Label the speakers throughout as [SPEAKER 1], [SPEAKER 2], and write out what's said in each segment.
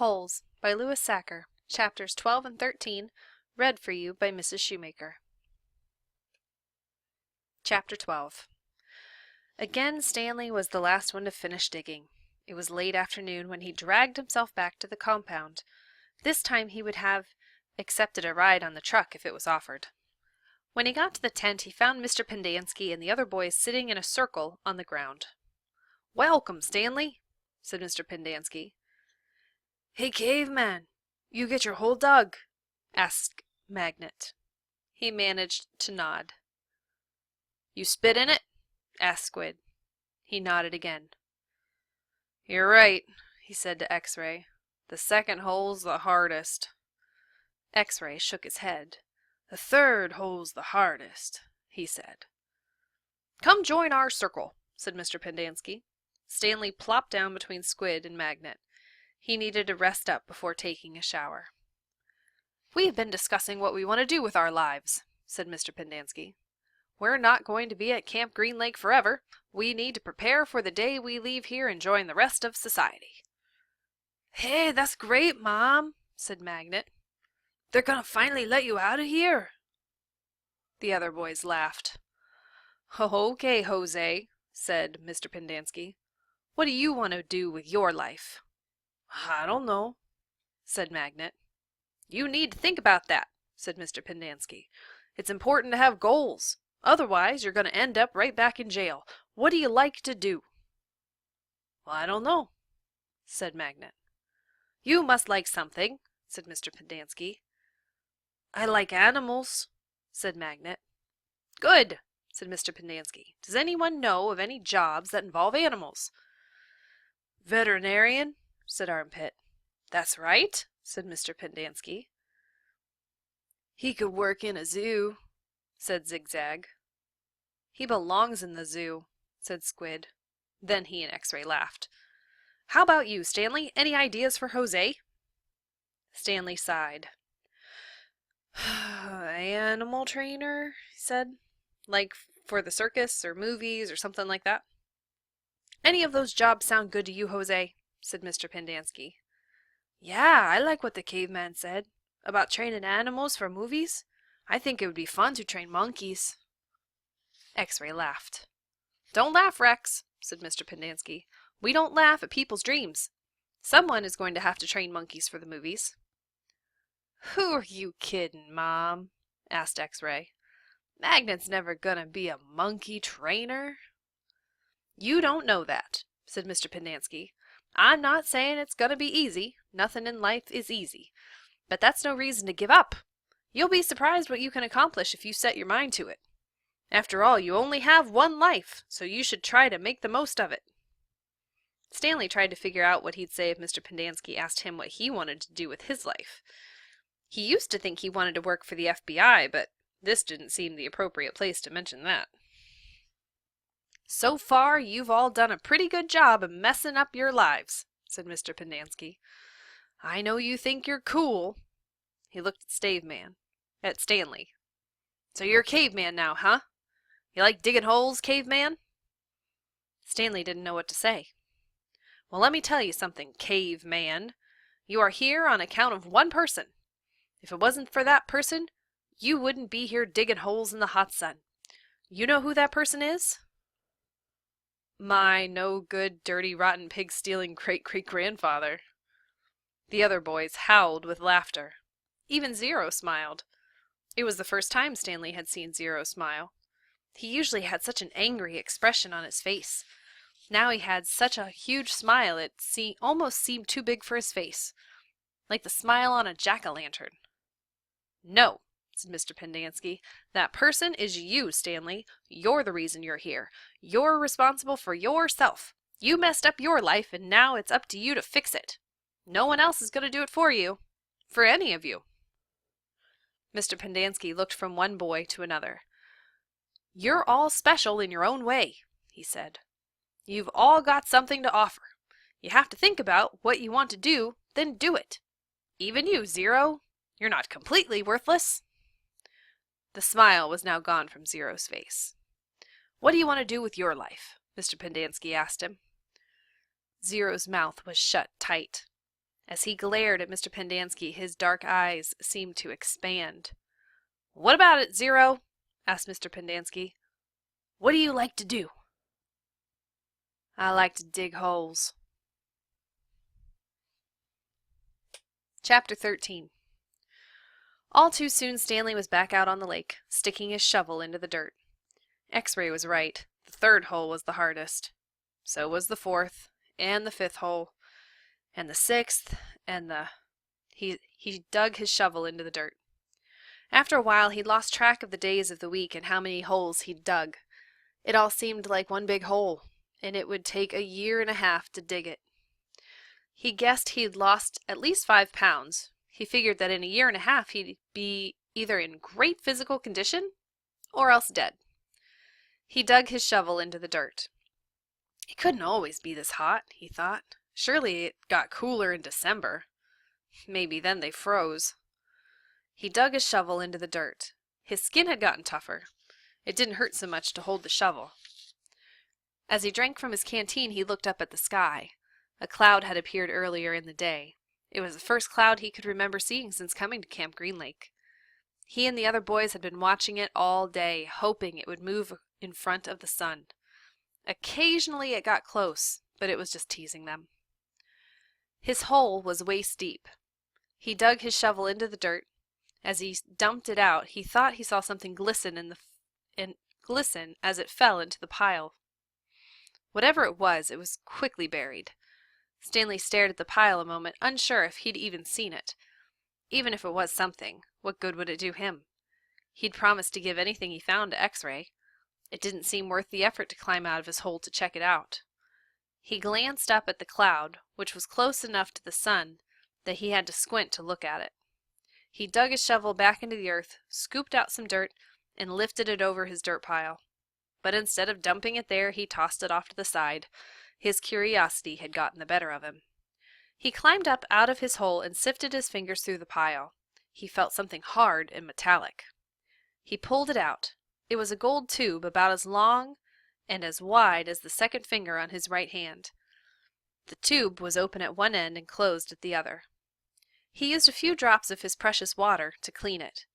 [SPEAKER 1] Holes by Louis Sachar, Chapters 12 and 13, read for you by Mrs. Shoemaker. Chapter 12. Again Stanley was the last one to finish digging. It was late afternoon when he dragged himself back to the compound. This time he would have accepted a ride on the truck if it was offered. When he got to the tent, he found Mr. Pendanski and the other boys sitting in a circle on the ground. "Welcome, Stanley," said Mr. Pendanski. "Hey, caveman, you get your hole dug?" asked Magnet. He managed to nod. "You spit in it?" asked Squid. He nodded again. "You're right," he said to X-Ray. "The second hole's the hardest." X-Ray shook his head. "The third hole's the hardest," he said. "Come join our circle," said Mr. Pendanski. Stanley plopped down between Squid and Magnet. He needed to rest up before taking a shower. "We've been discussing what we want to do with our lives," said Mr. Pendanski. "We're not going to be at Camp Green Lake forever. We need to prepare for the day we leave here and join the rest of society." "Hey, that's great, Mom," said Magnet. "They're gonna finally let you out of here." The other boys laughed. "Okay, Jose," said Mr. Pendanski. "What do you want to do with your life?" "I don't know," said Magnet. "You need to think about that," said Mr. Pendanski. "It's important to have goals. Otherwise, you're going to end up right back in jail. What do you like to do?" "Well, I don't know," said Magnet. "You must like something," said Mr. Pendanski. "I like animals," said Magnet. "Good," said Mr. Pendanski. "Does anyone know of any jobs that involve animals?" "Veterinarian," said Armpit. "That's right," said Mr. Pendanski. "He could work in a zoo," said Zigzag. "He belongs in the zoo," said Squid. Then he and X-Ray laughed. "How about you, Stanley? Any ideas for Jose?" Stanley sighed. "Animal trainer," he said. "Like for the circus or movies or something like that." "Any of those jobs sound good to you, Jose?" said Mr. Pendanski. "Yeah, I like what the caveman said about training animals for movies. I think it would be fun to train monkeys." X-Ray laughed. "Don't laugh, Rex," said Mr. Pendanski. "We don't laugh at people's dreams. Someone is going to have to train monkeys for the movies." "Who are you kidding, Mom?" asked X-Ray. "Magnet's never gonna be a monkey trainer." "You don't know that," said Mr. Pendanski. "I'm not saying it's gonna be easy. Nothing in life is easy. But that's no reason to give up. You'll be surprised what you can accomplish if you set your mind to it. After all, you only have one life, so you should try to make the most of it." Stanley tried to figure out what he'd say if Mr. Pendanski asked him what he wanted to do with his life. He used to think he wanted to work for the FBI, but this didn't seem the appropriate place to mention that. "So far, you've all done a pretty good job of messing up your lives," said Mr. Pendanski. "I know you think you're cool." He looked at Stanley. "So you're a caveman now, huh? You like digging holes, caveman?" Stanley didn't know what to say. "Well, let me tell you something, caveman. You are here on account of one person. If it wasn't for that person, you wouldn't be here digging holes in the hot sun. You know who that person is?" "My no-good, dirty, rotten, pig-stealing great-great-grandfather." The other boys howled with laughter. Even Zero smiled. It was the first time Stanley had seen Zero smile. He usually had such an angry expression on his face. Now he had such a huge smile it almost seemed too big for his face, like the smile on a jack-o'-lantern. "No," said Mr. Pendanski. "That person is you, Stanley. You're the reason you're here. You're responsible for yourself. You messed up your life, and now it's up to you to fix it. No one else is going to do it for you. For any of you." Mr. Pendanski looked from one boy to another. "You're all special in your own way," he said. "You've all got something to offer. You have to think about what you want to do, then do it. Even you, Zero. You're not completely worthless." The smile was now gone from Zero's face. "What do you want to do with your life?" Mr. Pendanski asked him. Zero's mouth was shut tight. As he glared at Mr. Pendanski, his dark eyes seemed to expand. "What about it, Zero?" asked Mr. Pendanski. "What do you like to do?" "I like to dig holes." Chapter 13. All too soon Stanley was back out on the lake, sticking his shovel into the dirt. X-ray was right. The third hole was the hardest. So was the fourth, and the fifth hole, and the sixth, and the... He dug his shovel into the dirt. After a while, he'd lost track of the days of the week and how many holes he'd dug. It all seemed like one big hole, and it would take a year and a half to dig it. He guessed he'd lost at least 5 pounds. He figured that in a year and a half he'd be either in great physical condition or else dead. He dug his shovel into the dirt. It couldn't always be this hot, he thought. Surely it got cooler in December. Maybe then they froze. He dug his shovel into the dirt. His skin had gotten tougher. It didn't hurt so much to hold the shovel. As he drank from his canteen, he looked up at the sky. A cloud had appeared earlier in the day. It was the first cloud he could remember seeing since coming to Camp Green Lake. He and the other boys had been watching it all day, hoping it would move in front of the sun. Occasionally it got close, but it was just teasing them. His hole was waist deep. He dug his shovel into the dirt. As he dumped it out, he thought he saw something glisten glisten as it fell into the pile. Whatever it was quickly buried. Stanley stared at the pile a moment, unsure if he'd even seen it. Even if it was something, what good would it do him? He'd promised to give anything he found to X-ray. It didn't seem worth the effort to climb out of his hole to check it out. He glanced up at the cloud, which was close enough to the sun that he had to squint to look at it. He dug his shovel back into the earth, scooped out some dirt, and lifted it over his dirt pile. But instead of dumping it there, he tossed it off to the side. His curiosity had gotten the better of him. He climbed up out of his hole and sifted his fingers through the pile. He felt something hard and metallic. He pulled it out. It was a gold tube about as long and as wide as the second finger on his right hand. The tube was open at one end and closed at the other. He used a few drops of his precious water to clean it.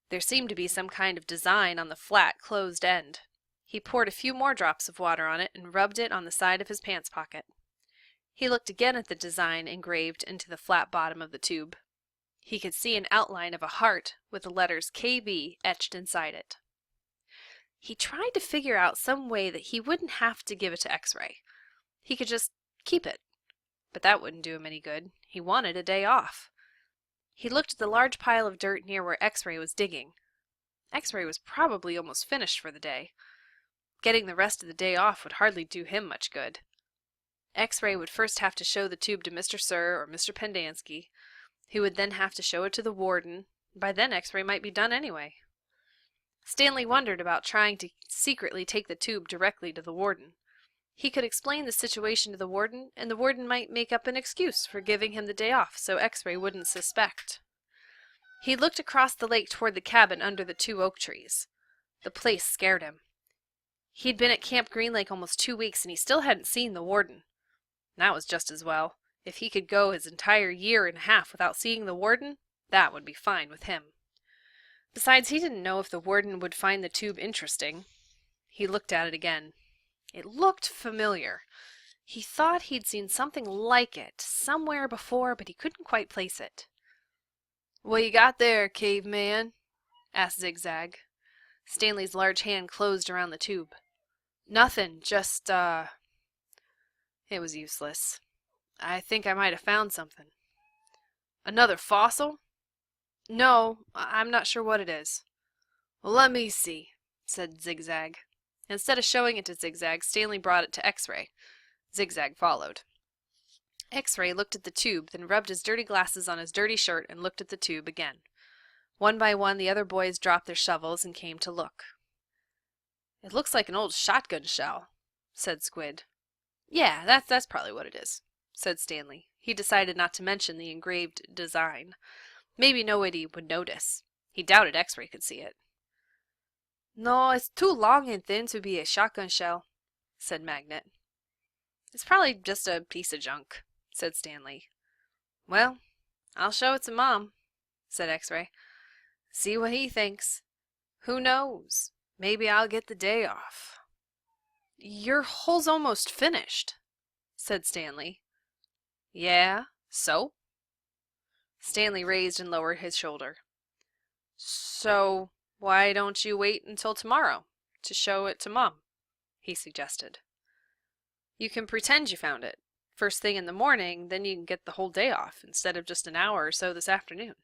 [SPEAKER 1] There seemed to be some kind of design on the flat, closed end. He poured a few more drops of water on it and rubbed it on the side of his pants pocket. He looked again at the design engraved into the flat bottom of the tube. He could see an outline of a heart with the letters KB etched inside it. He tried to figure out some way that he wouldn't have to give it to X-ray. He could just keep it. But that wouldn't do him any good. He wanted a day off. He looked at the large pile of dirt near where X-ray was digging. X-ray was probably almost finished for the day. Getting the rest of the day off would hardly do him much good. X-ray would first have to show the tube to Mr. Sir or Mr. Pendanski, who would then have to show it to the warden. By then X-ray might be done anyway. Stanley wondered about trying to secretly take the tube directly to the warden. He could explain the situation to the warden, and the warden might make up an excuse for giving him the day off so X-ray wouldn't suspect. He looked across the lake toward the cabin under the 2 oak trees. The place scared him. He'd been at Camp Green Lake almost 2 weeks, and he still hadn't seen the warden. That was just as well. If he could go his entire year and a half without seeing the warden, that would be fine with him. Besides, he didn't know if the warden would find the tube interesting. He looked at it again. It looked familiar. He thought he'd seen something like it somewhere before, but he couldn't quite place it. "What you got there, caveman?" asked Zigzag. Stanley's large hand closed around the tube. "Nothing, just, It was useless. "I think I might have found something." "Another fossil?" "No, I'm not sure what it is." "Well, let me see," said Zigzag. Instead of showing it to Zigzag, Stanley brought it to X-ray. Zigzag followed. X-ray looked at the tube, then rubbed his dirty glasses on his dirty shirt and looked at the tube again. One by one, the other boys dropped their shovels and came to look. "It looks like an old shotgun shell," said Squid. "Yeah, that's probably what it is," said Stanley. He decided not to mention the engraved design. Maybe nobody would notice. He doubted X-ray could see it. "No, it's too long and thin to be a shotgun shell," said Magnet. "It's probably just a piece of junk," said Stanley. Well, I'll show it to Mom, said X-Ray. See what he thinks. Who knows? Maybe I'll get the day off. Your hole's almost finished, said Stanley. Yeah, so? Stanley raised and lowered his shoulder. So, why don't you wait until tomorrow to show it to Mom? He suggested. You can pretend you found it first thing in the morning, then you can get the whole day off instead of just an hour or so this afternoon.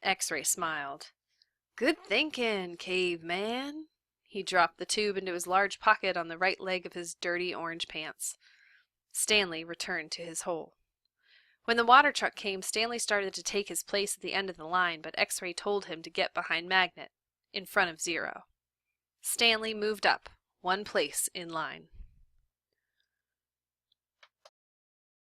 [SPEAKER 1] X-Ray smiled. Good thinking, caveman. He dropped the tube into his large pocket on the right leg of his dirty orange pants. Stanley returned to his hole. When the water truck came, Stanley started to take his place at the end of the line, but X-Ray told him to get behind Magnet, in front of Zero. Stanley moved up, one place in line.